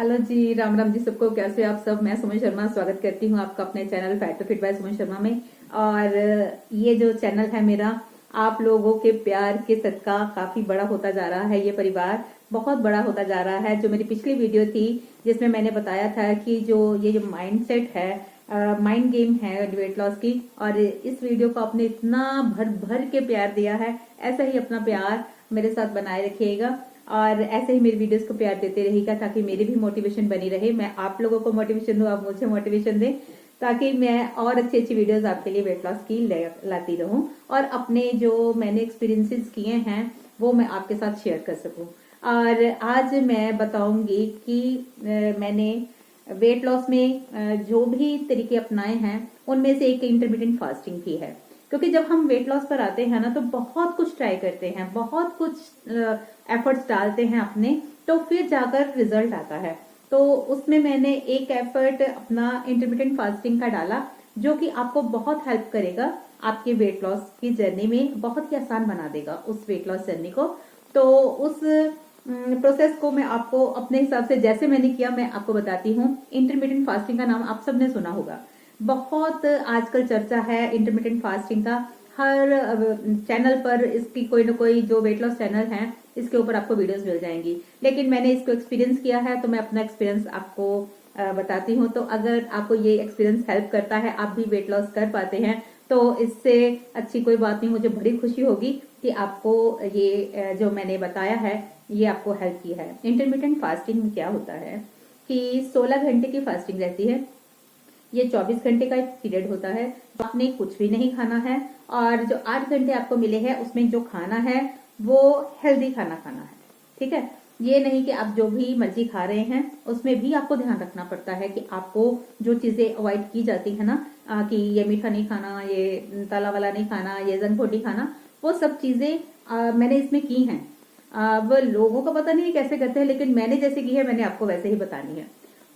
Hello जी, राम राम जी सबको। कैसे आप सब? मैं सुमन शर्मा स्वागत करती हूँ आपका अपने channel fat to fit by Suman Sharma में। और ये जो चैनल है मेरा, आप लोगों के प्यार के सदका काफी बड़ा होता जा रहा है। ये परिवार बहुत बड़ा होता जा रहा है। जो मेरी पिछली वीडियो थी जिसमें मैंने बताया था कि जो माइंड सेट है, माइंड गेम है वेट लॉस की, और इस वीडियो को आपने इतना भर भर के प्यार दिया है। ऐसा ही अपना प्यार मेरे साथ बनाए रखिएगा और ऐसे ही मेरी वीडियोस को प्यार देते रहिएगा, ताकि मेरी भी मोटिवेशन बनी रहे। मैं आप लोगों को मोटिवेशन दूं, आप मुझे मोटिवेशन दें, ताकि मैं और अच्छी अच्छी वीडियोस आपके लिए वेट लॉस की लाती रहूं और अपने जो मैंने एक्सपीरियंसेस किए हैं वो मैं आपके साथ शेयर कर सकूं। और आज मैं बताऊंगी कि मैंने वेट लॉस में जो भी तरीके अपनाए हैं उनमें से एक इंटरमीडिएट फास्टिंग भी है। क्योंकि जब हम वेट लॉस पर आते हैं ना, तो बहुत कुछ ट्राई करते हैं, बहुत कुछ एफर्ट्स डालते हैं अपने, तो फिर जाकर रिजल्ट आता है। तो उसमें मैंने एक एफर्ट अपना इंटरमीडिएट फास्टिंग का डाला, जो कि आपको बहुत हेल्प करेगा आपके वेट लॉस की जर्नी में, बहुत ही आसान बना देगा उस वेट लॉस जर्नी को। तो उस प्रोसेस को मैं आपको अपने हिसाब से जैसे मैंने किया मैं आपको बताती हूँ। इंटरमीडिएट फास्टिंग का नाम आप सबने सुना होगा, बहुत आजकल चर्चा है इंटरमीडिएट फास्टिंग का। हर चैनल पर इसकी कोई ना कोई जो वेट लॉस चैनल है इसके ऊपर आपको वीडियोस मिल जाएंगी। लेकिन मैंने इसको एक्सपीरियंस किया है तो मैं अपना एक्सपीरियंस आपको बताती हूँ। तो अगर आपको ये एक्सपीरियंस हेल्प करता है, आप भी वेट लॉस कर पाते हैं, तो इससे अच्छी कोई बात नहीं। मुझे बड़ी खुशी होगी कि आपको ये जो मैंने बताया है ये आपको हेल्प की है। इंटरमीडिएट फास्टिंग में क्या होता है कि 16 घंटे की फास्टिंग रहती है। ये 24 घंटे का एक पीरियड होता है, आपने कुछ भी नहीं खाना है, और जो 8 घंटे आपको मिले हैं उसमें जो खाना है वो हेल्दी खाना खाना है। ठीक है, ये नहीं कि आप जो भी मर्जी खा रहे हैं। उसमें भी आपको ध्यान रखना पड़ता है कि आपको जो चीजें अवॉइड की जाती है ना, कि ये मीठा नहीं खाना, ये तला वाला नहीं खाना, ये जंक फूड नहीं खाना, वो सब चीजें मैंने इसमें की हैं। अब लोगों को पता नहीं कैसे करते हैं, लेकिन मैंने जैसे की है मैंने आपको वैसे ही बतानी है।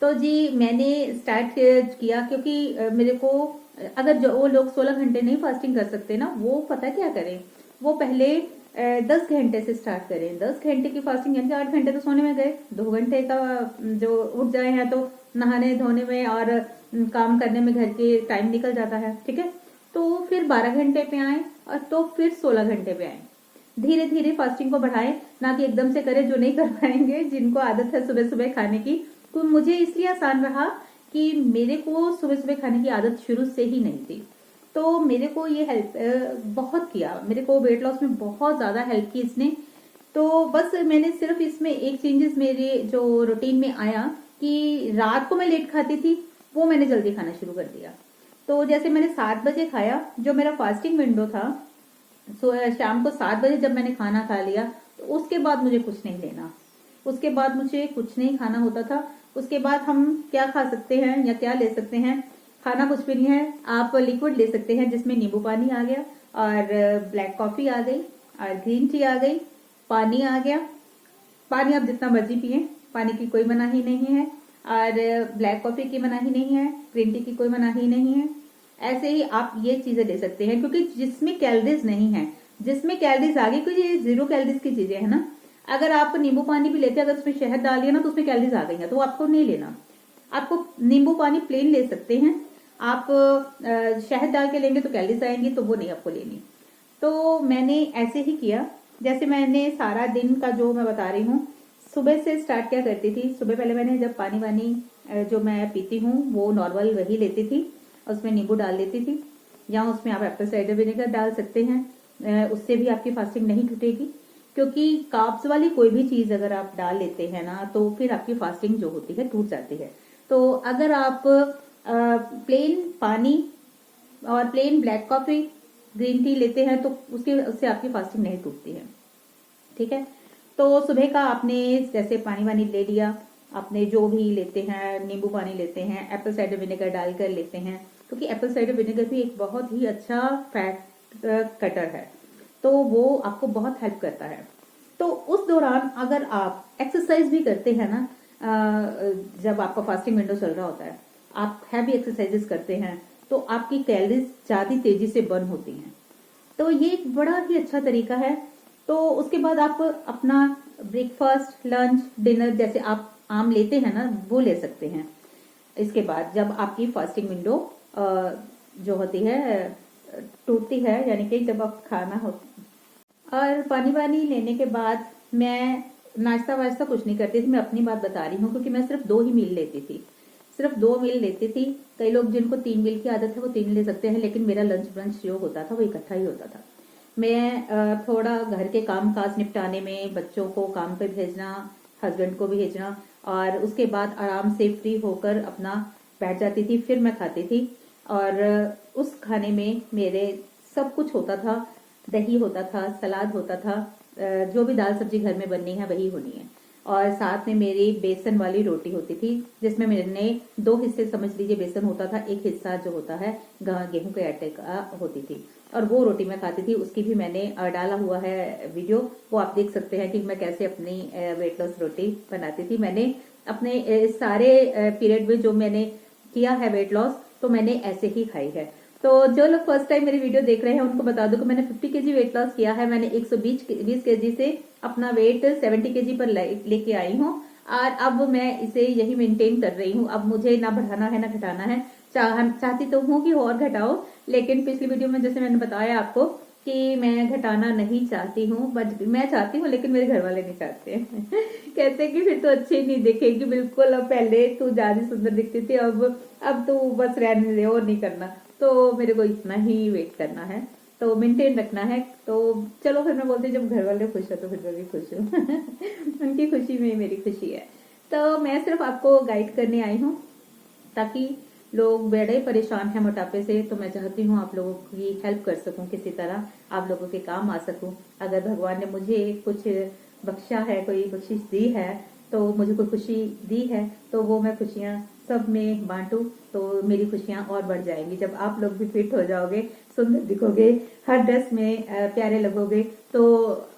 तो जी मैंने स्टार्ट किया क्योंकि मेरे को अगर जो वो लोग 16 घंटे नहीं फास्टिंग कर सकते ना, वो पता क्या करें, वो पहले 10 घंटे से स्टार्ट करें। 10 घंटे की फास्टिंग यानी 8 घंटे तो सोने में गए, 2 घंटे का जो उठ जाए हैं तो नहाने धोने में और काम करने में घर के टाइम निकल जाता है। ठीक है, तो फिर 12 घंटे पे आए और तो फिर 16 घंटे पे आए। धीरे धीरे फास्टिंग को बढ़ाएं, ना कि एकदम से करें जो नहीं कर पाएंगे, जिनको आदत है सुबह सुबह खाने की। तो मुझे इसलिए आसान रहा कि मेरे को सुबह सुबह खाने की आदत शुरू से ही नहीं थी। तो मेरे को ये हेल्प बहुत किया, मेरे को वेट लॉस में बहुत ज्यादा हेल्प की इसने। तो बस मैंने सिर्फ इसमें एक चेंजेस मेरे जो रूटीन में आया कि रात को मैं लेट खाती थी, वो मैंने जल्दी खाना शुरू कर दिया। तो जैसे मैंने 7 बजे खाया, जो मेरा फास्टिंग विंडो था, शाम को 7 बजे जब मैंने खाना खा लिया, तो उसके बाद मुझे कुछ नहीं लेना, उसके बाद मुझे कुछ नहीं खाना होता था। उसके बाद हम क्या खा सकते हैं या क्या ले सकते हैं? खाना कुछ भी नहीं है, आप लिक्विड ले सकते हैं जिसमें नींबू पानी आ गया, और ब्लैक कॉफी आ गई, और ग्रीन टी आ गई, पानी आ गया। पानी आप जितना मर्जी पिए, पानी की कोई मनाही नहीं है, और ब्लैक कॉफी की मनाही नहीं है, ग्रीन टी की कोई मनाही नहीं है। ऐसे ही आप ये चीजें ले सकते हैं, क्योंकि जिसमें कैलोरीज नहीं है, जिसमें कैलोरीज आ गई, क्योंकि ये 0 कैलोरीज की चीजें है ना। अगर आप नींबू पानी भी लेते हैं, अगर उसमें शहद डाल दिया ना तो उसमें कैलोरीज आ गई है, तो आपको नहीं लेना। आपको नींबू पानी प्लेन ले सकते हैं। आप शहद डाल के लेंगे तो कैलोरीज आएंगी, तो वो नहीं आपको लेनी। तो मैंने ऐसे ही किया। जैसे मैंने सारा दिन का जो मैं बता रही हूँ, सुबह से स्टार्ट क्या करती थी। सुबह पहले मैंने जब पानी वानी जो मैं पीती हूँ वो नॉर्मल वही लेती थी, उसमें नींबू डाल देती थी, या उसमें आप एप्पल साइडर विनेगर डाल सकते हैं। उससे भी आपकी फास्टिंग नहीं टूटेगी, क्योंकि कार्ब्स वाली कोई भी चीज अगर आप डाल लेते हैं ना, तो फिर आपकी फास्टिंग जो होती है टूट जाती है। तो अगर आप प्लेन पानी और plain black coffee, green tea लेते हैं, तो उससे आपकी फास्टिंग नहीं टूटती है। ठीक है, तो सुबह का आपने जैसे पानी वानी ले लिया, आपने जो भी लेते हैं, नींबू पानी लेते हैं, एप्पल साइडर विनेगर डालकर लेते हैं, क्योंकि एप्पल साइडर विनेगर भी एक बहुत ही अच्छा फैट कटर है, तो वो आपको बहुत हेल्प करता है। तो उस दौरान अगर आप एक्सरसाइज भी करते हैं ना, जब आपका फास्टिंग विंडो चल रहा होता है, आप हैवी एक्सरसाइजेस करते हैं, तो आपकी कैलोरीज ज्यादा तेजी से बर्न होती हैं। तो ये एक बड़ा ही अच्छा तरीका है। तो उसके बाद आप अपना ब्रेकफास्ट, लंच, डिनर, जैसे आप आम लेते हैं ना, वो ले सकते हैं। इसके बाद जब आपकी फास्टिंग विंडो जो होती है टूटती है, यानी कि जब आप खाना हो, और पानी वानी लेने के बाद मैं नाश्ता वाश्ता कुछ नहीं करती थी। मैं अपनी बात बता रही हूँ, क्योंकि मैं सिर्फ 2 ही मील लेती थी, सिर्फ 2 मील लेती थी। कई लोग जिनको 3 मील की आदत है वो 3 ले सकते हैं, लेकिन मेरा लंच ब्रंच जो होता था वो इकट्ठा ही होता था। मैं थोड़ा घर के काम काज निपटाने में, बच्चों को काम पे भेजना, हस्बैंड को भी भेजना, और उसके बाद आराम से फ्री होकर अपना बैठ जाती थी, फिर मैं खाती थी। और उस खाने में मेरे सब कुछ होता था, दही होता था, सलाद होता था, जो भी दाल सब्जी घर में बननी है वही होनी है, और साथ में मेरी बेसन वाली रोटी होती थी, जिसमें मैंने 2 हिस्से समझ लीजिए बेसन होता था, एक हिस्सा जो होता है गेहूं के आटे का होती थी, और वो रोटी मैं खाती थी। उसकी भी मैंने डाला हुआ है वीडियो, वो आप देख सकते हैं कि मैं कैसे अपनी वेट लॉस रोटी बनाती थी। मैंने अपने सारे पीरियड में जो मैंने किया है वेट लॉस, तो मैंने ऐसे ही खाई है। तो जो लोग फर्स्ट टाइम मेरी वीडियो देख रहे हैं उनको बता दूं कि मैंने 50 केजी वेट लॉस किया है। मैंने 120 केजी से अपना वेट 70 केजी पर लेके आई हूँ, और अब मैं इसे यही मेंटेन कर रही हूँ। अब मुझे ना बढ़ाना है ना घटाना है। चाहती तो हूँ कि और घटाओ, लेकिन पिछली वीडियो में जैसे मैंने बताया आपको कि मैं घटाना नहीं चाहती हूँ, बट मैं चाहती हूँ लेकिन मेरे घर वाले नहीं चाहते हैं। कहते हैं कि फिर तो अच्छी नहीं दिखेगी बिल्कुल, अब पहले तू ज्यादा सुंदर दिखती थी, अब तो बस रहने दे और नहीं करना। तो मेरे को इतना ही वेट करना है, तो मेंटेन रखना है। तो चलो फिर मैं बोलती हूँ जब घर वाले खुश है तो फिर मैं भी खुश हूँ। उनकी खुशी में मेरी खुशी है। तो मैं सिर्फ आपको गाइड करने आई हूँ, ताकि लोग बड़े परेशान हैं मोटापे से, तो मैं चाहती हूँ आप लोगों की हेल्प कर सकूं, किसी तरह आप लोगों के काम आ सकूं। अगर भगवान ने मुझे कुछ बख्शा है, कोई बख्शिश दी है, तो मुझे कोई खुशी दी है, तो वो मैं खुशियां सब में बांटूं, तो मेरी खुशियां और बढ़ जाएंगी। जब आप लोग भी फिट हो जाओगे, सुंदर दिखोगे, हर ड्रेस में प्यारे लगोगे, तो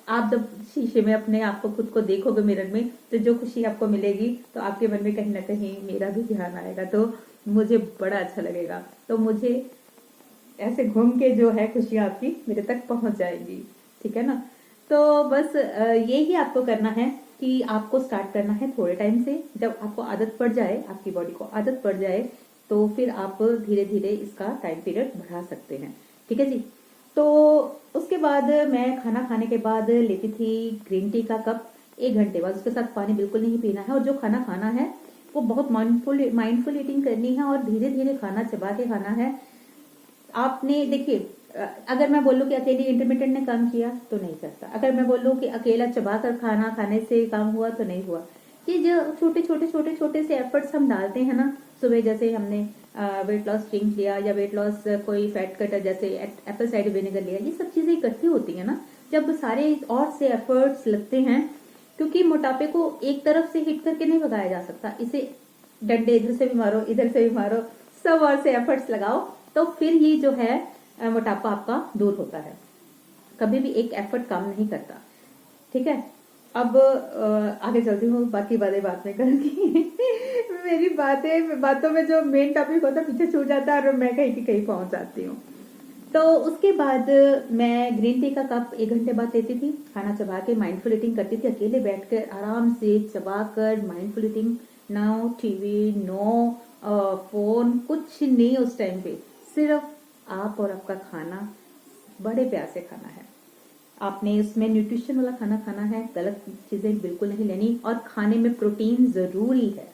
आप जब शीशे में अपने आप को खुद को देखोगे मिरर में, तो जो खुशी आपको मिलेगी, तो आपके मन में कहीं ना कहीं मेरा भी ध्यान आएगा, तो मुझे बड़ा अच्छा लगेगा। तो मुझे ऐसे घूम के जो है खुशियां आपकी मेरे तक पहुंच जाएगी, ठीक है ना। तो बस यही आपको करना है कि आपको स्टार्ट करना है थोड़े टाइम से। जब आपको आदत पड़ जाए, आपकी बॉडी को आदत पड़ जाए, तो फिर आप धीरे धीरे इसका टाइम पीरियड बढ़ा सकते हैं, ठीक है जी। तो उसके बाद मैं खाना खाने के बाद लेती थी ग्रीन टी का कप, 1 घंटे बाद। उसके साथ पानी बिल्कुल नहीं पीना है, और जो खाना खाना है वो बहुत माइंडफुल ईटिंग करनी है, और धीरे धीरे खाना, चबा के खाना है। आपने देखिए, अगर मैं बोलूं कि अकेली इंटरमीडिएट ने काम किया तो नहीं करता, अगर मैं बोलूं कि अकेला चबा कर खाना खाने से काम हुआ तो नहीं हुआ। ये जो छोटे छोटे से एफर्ट्स हम डालते हैं ना, सुबह जैसे हमने वेट लॉस ड्रिंक लिया, या वेट लॉस कोई फैट कटर जैसे एप्पल साइडर विनेगर लिया, ये सब चीजें इकट्ठी होती है ना, जब सारे और से एफर्ट्स लगते हैं। क्योंकि मोटापे को एक तरफ से हिट करके नहीं भगाया जा सकता, इसे डंडे इधर से भी मारो, इधर से भी मारो, सब और से एफर्ट्स लगाओ, तो फिर ये जो है मोटापा आपका दूर होता है। कभी भी एक एफर्ट काम नहीं करता, ठीक है। अब आगे चलती हूँ, बाकी बातें बात में करूंगी। मेरी बातों में जो मेन टॉपिक होता है पीछे छूट जाता है, और मैं कहीं की कहीं पहुंच जाती हूँ। तो उसके बाद मैं ग्रीन टी का कप 1 घंटे बाद लेती थी, खाना चबा के माइंडफुल ईटिंग करती थी, अकेले बैठकर आराम से चबा कर mindful eating. No TV, no phone, कुछ नहीं उस टाइम पे, सिर्फ आप और आपका खाना, बड़े प्यार से खाना है। आपने उसमें न्यूट्रिशन वाला खाना खाना है, गलत चीजें बिल्कुल नहीं लेनी, और खाने में प्रोटीन जरूरी है।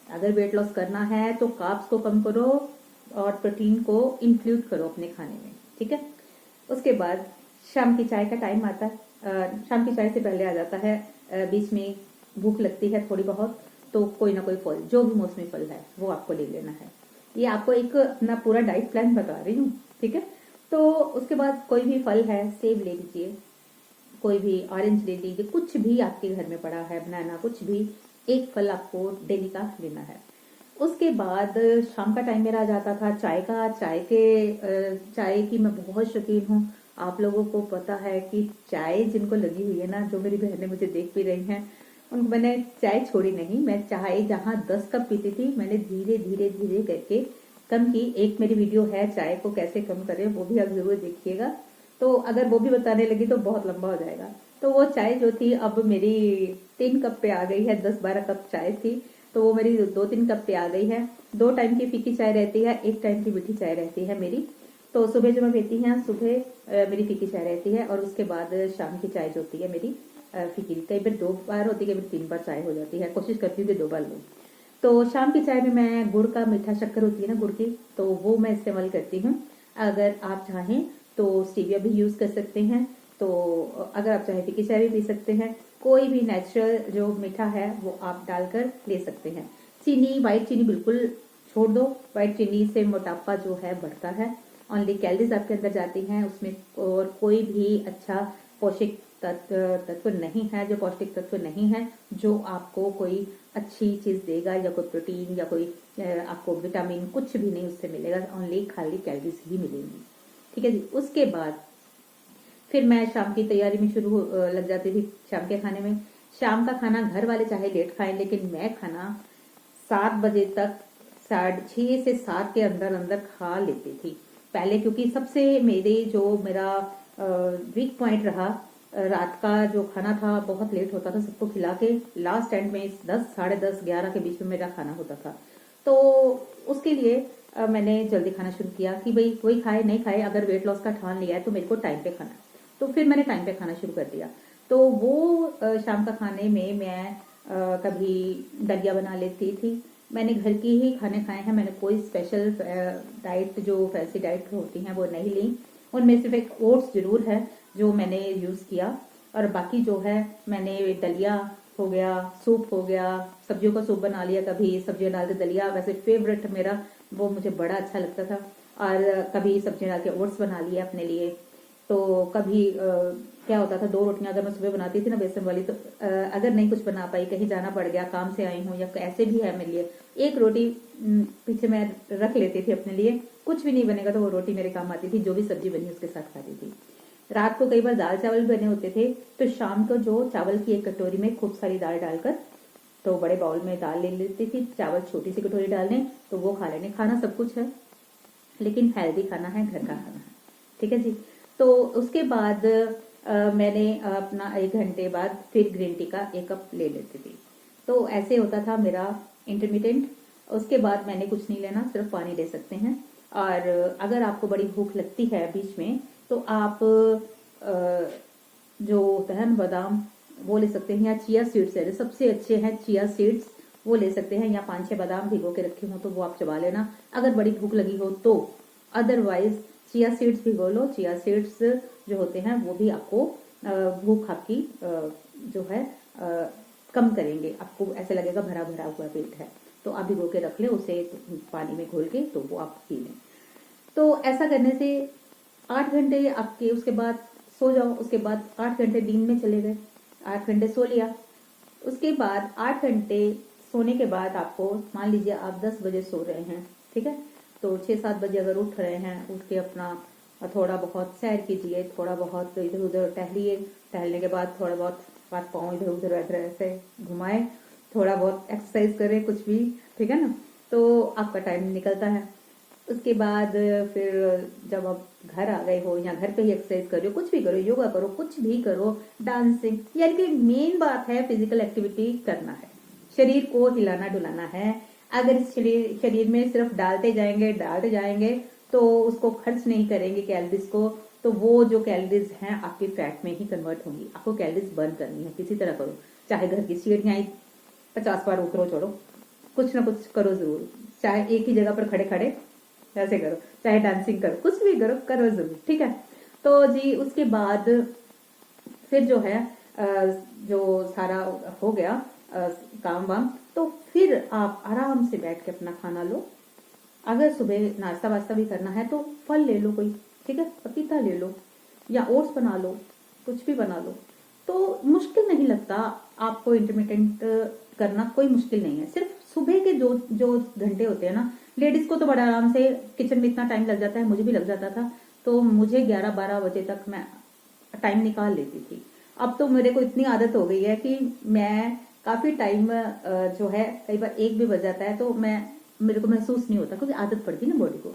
अगर वेट लॉस करना है तो कार्ब्स को कम करो और प्रोटीन को इंक्लूड करो अपने खाने में, ठीक है। उसके बाद शाम की चाय का टाइम आता है। शाम की चाय से पहले आ जाता है, बीच में भूख लगती है थोड़ी बहुत, तो कोई ना कोई फल, जो भी मौसमी फल है वो आपको ले लेना है। ये आपको एक अपना पूरा डाइट प्लान बता रही हूँ, ठीक है। तो उसके बाद कोई भी फल है, सेब ले लीजिए, कोई भी ऑरेंज ले लीजिए, कुछ भी आपके घर में पड़ा है, बनाना, कुछ भी, एक फल आपको डेली का लेना है। उसके बाद शाम का टाइम मेरा आ जाता था चाय का। चाय की मैं बहुत शौकीन हूँ। आप लोगों को पता है कि चाय जिनको लगी हुई है ना, जो मेरी बहनें मुझे देख भी रही हैं, उनको मैंने चाय छोड़ी नहीं। मैं चाय जहाँ 10 कप पीती थी, मैंने धीरे धीरे धीरे करके कम की। एक मेरी वीडियो है चाय को कैसे कम करें, वो भी आप जरूर देखिएगा। तो अगर वो भी बताने लगी तो बहुत लंबा हो जाएगा। तो वो चाय जो थी अब मेरी 3 कप पे आ गई है। 10-12 कप चाय थी तो वो मेरी 2-3 कप पे आ गई है। 2 टाइम की फीकी चाय रहती है, 1 टाइम की मीठी चाय रहती है मेरी। तो सुबह जो मैं पीती हैं, सुबह मेरी फीकी चाय रहती है और उसके बाद शाम की चाय जो होती है मेरी फीकी। कई बार 2 बार होती है, कई बार 3 बार चाय हो जाती है। कोशिश करती हूँ कि 2 बार लूँ। तो शाम की चाय में मैं गुड़ का, मीठा शक्कर होती है ना गुड़ की, तो वो मैं इस्तेमाल करती हूँ। अगर आप चाहें तो स्टीविया भी यूज कर सकते हैं। तो अगर आप चाहें फीकी चाय भी पी सकते हैं। कोई भी नेचुरल जो मीठा है वो आप डालकर ले सकते हैं। चीनी, व्हाइट चीनी बिल्कुल छोड़ दो। व्हाइट चीनी से मोटापा जो है बढ़ता है। ओनली कैलोरीज आपके अंदर जाती हैं उसमें, और कोई भी अच्छा पौष्टिक तत्व नहीं है, जो पौष्टिक तत्व नहीं है जो आपको कोई अच्छी चीज देगा, या कोई प्रोटीन या कोई आपको विटामिन कुछ भी नहीं उससे मिलेगा। ओनली खाली कैलोरीज ही मिलेंगी। ठीक है जी। उसके बाद फिर मैं शाम की तैयारी में लग जाती थी शाम के खाने में। शाम का खाना घर वाले चाहे लेट खाएं, लेकिन मैं खाना 7 बजे तक, 6:30 से 7 के अंदर अंदर खा लेती थी पहले। क्योंकि सबसे मेरा वीक पॉइंट रहा, रात का जो खाना था बहुत लेट होता था सबको खिला के। लास्ट एंड में 10, साढ़े 10, 11 के बीच में मेरा खाना होता था। तो उसके लिए मैंने जल्दी खाना शुरू किया कि भाई कोई खाए नहीं खाए, अगर वेट लॉस का ठान लिया है तो मेरे को टाइम पे खाना है। तो फिर मैंने टाइम पे खाना शुरू कर दिया। तो वो शाम का खाने में मैं कभी दलिया बना लेती थी। मैंने घर की ही खाने खाए हैं। मैंने कोई स्पेशल डाइट, जो फैंसी डाइट होती हैं, वो नहीं ली। उनमें सिर्फ एक ओट्स जरूर है जो मैंने यूज किया, और बाकी जो है मैंने दलिया हो गया, सूप हो गया, सब्जियों का सूप बना लिया, कभी सब्जियां डाल के दलिया, वैसे फेवरेट मेरा वो, मुझे बड़ा अच्छा लगता था। और कभी सब्जियां डाल के ओट्स बना लिए अपने लिए। तो कभी क्या होता था, 2 रोटियां अगर मैं सुबह बनाती थी ना बेसन वाली, तो अगर नहीं कुछ बना पाई, कहीं जाना पड़ गया, काम से आई हूँ या ऐसे भी है मेरे लिए, 1 रोटी पीछे मैं रख लेती थी अपने लिए। कुछ भी नहीं बनेगा तो वो रोटी मेरे काम आती थी, जो भी सब्जी बनी उसके साथ खाती थी। रात को कई बार दाल चावल भी बने होते थे, तो शाम को जो चावल की एक कटोरी में खूब सारी दाल डालकर, तो बड़े बाउल में दाल ले लेती थी, चावल छोटी सी कटोरी डालने, तो वो खा लेने। खाना सब कुछ है, लेकिन हेल्दी खाना है, घर का खाना है। ठीक है जी। तो उसके बाद मैंने अपना 1 घंटे बाद फिर ग्रीन टी का 1 कप ले लेती थी। तो ऐसे होता था मेरा इंटरमीडिएंट। उसके बाद मैंने कुछ नहीं लेना, सिर्फ पानी ले सकते हैं। और अगर आपको बड़ी भूख लगती है बीच में, तो आप जो होता है ना बादाम, वो ले सकते हैं, या चिया सीड्स है, सबसे अच्छे हैं चिया सीड्स, वो ले सकते हैं। या 5-6 बादाम भिगो के रखे हो तो वो आप चबा लेना अगर बड़ी भूख लगी हो तो। अदरवाइज चिया सीड्स भिगो लो। चिया सीड्स जो होते हैं वो भी आपको भूख आपकी जो है कम करेंगे। आपको ऐसे लगेगा भरा भरा हुआ पेट है, तो आप भिगो के रख ले उसे पानी में घोल के, तो वो आप पी लें। तो ऐसा करने से 8 घंटे आपके, उसके बाद सो जाओ। उसके बाद 8 घंटे नींद में चले गए, 8 घंटे सो लिया। उसके बाद 8 घंटे सोने के बाद आपको, मान लीजिए आप 10 बजे सो रहे हैं, ठीक है, तो 6-7 बजे अगर उठ रहे हैं, उठ के अपना थोड़ा बहुत सैर कीजिए, थोड़ा बहुत इधर उधर टहलिए। टहलने के बाद थोड़ा बहुत हाथ पाँव इधर उधर ऐसे घुमाए, थोड़ा बहुत एक्सरसाइज करें, कुछ भी, ठीक है ना, तो आपका टाइम निकलता है। उसके बाद फिर जब आप घर आ गए हो, या घर पे ही एक्सरसाइज करो, कुछ भी करो, योगा करो, कुछ भी करो, डांसिंग, यानी कि मेन बात है फिजिकल एक्टिविटी करना है, शरीर को हिलाना डुलाना है। अगर शरीर में सिर्फ डालते जाएंगे तो उसको खर्च नहीं करेंगे कैलोरीज को, तो वो जो कैलोरीज हैं आपके फैट में ही कन्वर्ट होंगी। आपको कैलोरीज बर्न करनी है किसी तरह करो, चाहे घर की सीढ़ियां 50 बार उतरो चढ़ो, कुछ ना कुछ करो जरूर। चाहे एक ही जगह पर खड़े खड़े ऐसे करो, चाहे डांसिंग करो, कुछ भी करो, करो जरूर, ठीक है। तो जी उसके बाद फिर जो है जो सारा हो गया काम वाम, तो फिर आप आराम से बैठ के अपना खाना लो। अगर सुबह नाश्ता वास्ता भी करना है तो फल ले लो कोई, ठीक है, पपीता ले लो, या ओट्स बना लो, कुछ भी बना लो। तो मुश्किल नहीं लगता आपको इंटरमीडिएंट करना, कोई मुश्किल नहीं है। सिर्फ सुबह के जो घंटे होते हैं ना, लेडीज को तो बड़ा आराम से किचन में इतना टाइम लग जाता है, मुझे भी लग जाता था, तो मुझे 11-12 बजे तक मैं टाइम निकाल लेती थी। अब तो मेरे को इतनी आदत हो गई है कि मैं काफी टाइम जो है, कई बार 1 भी बज जाता है तो मेरे को महसूस नहीं होता, क्योंकि आदत पड़ती है ना बॉडी को।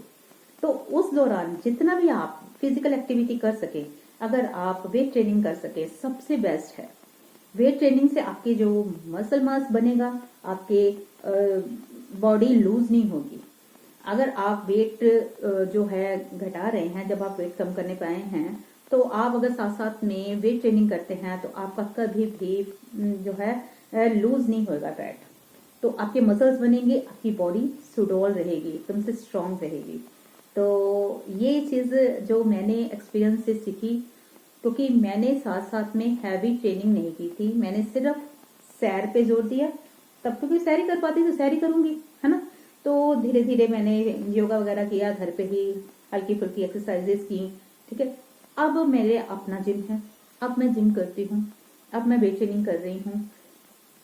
तो उस दौरान जितना भी आप फिजिकल एक्टिविटी कर सके, अगर आप वेट ट्रेनिंग कर सके, सबसे बेस्ट है। वेट ट्रेनिंग से आपके जो मसल मास बनेगा, आपके बॉडी लूज नहीं होगी। अगर आप वेट जो है घटा रहे हैं, जब आप वेट कम करने पे आए हैं, तो आप अगर साथ साथ में वेट ट्रेनिंग करते हैं तो आपका कभी भी जो है लूज नहीं होगा फैट। तो आपके मसल्स बनेंगे, आपकी बॉडी सुडौल रहेगी, एकदम से स्ट्रांग रहेगी। तो ये चीज़ जो मैंने एक्सपीरियंस से सीखी, क्योंकि मैंने साथ साथ में हैवी ट्रेनिंग नहीं की थी, मैंने सिर्फ सैर पे जोर दिया। तब तो कोई सैर ही कर पाती, तो सैर ही करूंगी, है ना। तो धीरे धीरे मैंने योगा वगैरह किया, घर पे ही हल्की फुल्की एक्सरसाइजेस की, ठीक है। अब मेरे अपना जिम है, अब मैं जिम करती हूँ, अब मैं वेट ट्रेनिंग कर रही हूँ।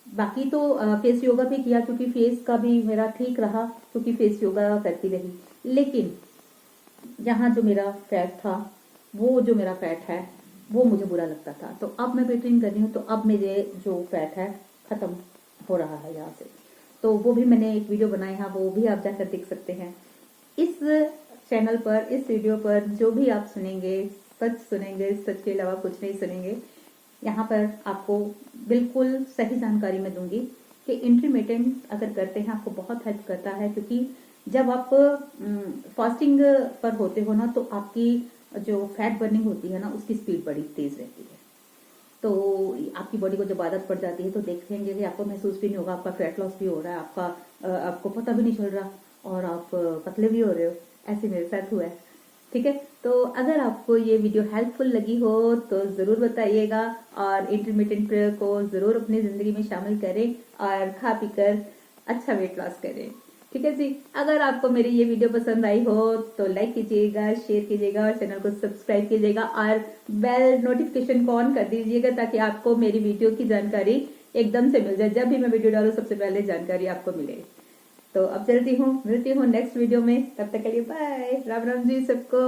बाकी तो फेस योगा भी किया, क्योंकि फेस का भी मेरा ठीक रहा, क्योंकि फेस योगा करती रही। लेकिन यहाँ जो मेरा फैट था, वो जो मेरा फैट है, वो मुझे बुरा लगता था। तो अब मैं वेट ट्रेनिंग कर रही हूँ, तो अब मेरे जो फैट है खत्म हो रहा है यहाँ से। तो वो भी मैंने एक वीडियो बनाई है, वो भी आप जाकर देख सकते हैं। इस चैनल पर, इस वीडियो पर जो भी आप सुनेंगे, सच सुनेंगे, सच के अलावा कुछ नहीं सुनेंगे। यहाँ पर आपको बिल्कुल सही जानकारी मैं दूंगी कि इंटरमिटेंट अगर करते हैं आपको बहुत हेल्प करता है, क्योंकि जब आप फास्टिंग पर होते हो ना, तो आपकी जो फैट बर्निंग होती है ना, उसकी स्पीड बड़ी तेज रहती है। तो आपकी बॉडी को जब आदत पड़ जाती है तो देखेंगे कि आपको महसूस भी नहीं होगा, आपका फैट लॉस भी हो रहा है, आपको पता भी नहीं चल रहा, और आप पतले भी हो रहे हो। ऐसे मेरे साथ हुआ है, ठीक है। तो अगर आपको ये वीडियो हेल्पफुल लगी हो तो ज़रूर बताइएगा, और इंटरमिटेंट को ज़रूर अपनी ज़िंदगी में शामिल करें, और खा पी कर अच्छा वेट लॉस करें, ठीक है जी। अगर आपको मेरी ये वीडियो पसंद आई हो तो लाइक कीजिएगा, शेयर कीजिएगा, और चैनल को सब्सक्राइब कीजिएगा, और बेल नोटिफिकेशन को ऑन कर दीजिएगा, ताकि आपको मेरी वीडियो की जानकारी एकदम से मिल जाए। जब भी मैं वीडियो डालूं सबसे पहले जानकारी आपको मिले। तो अब चलती हूँ, मिलती हूँ नेक्स्ट वीडियो में। तब तक के लिए बाय, राम राम जी सबको।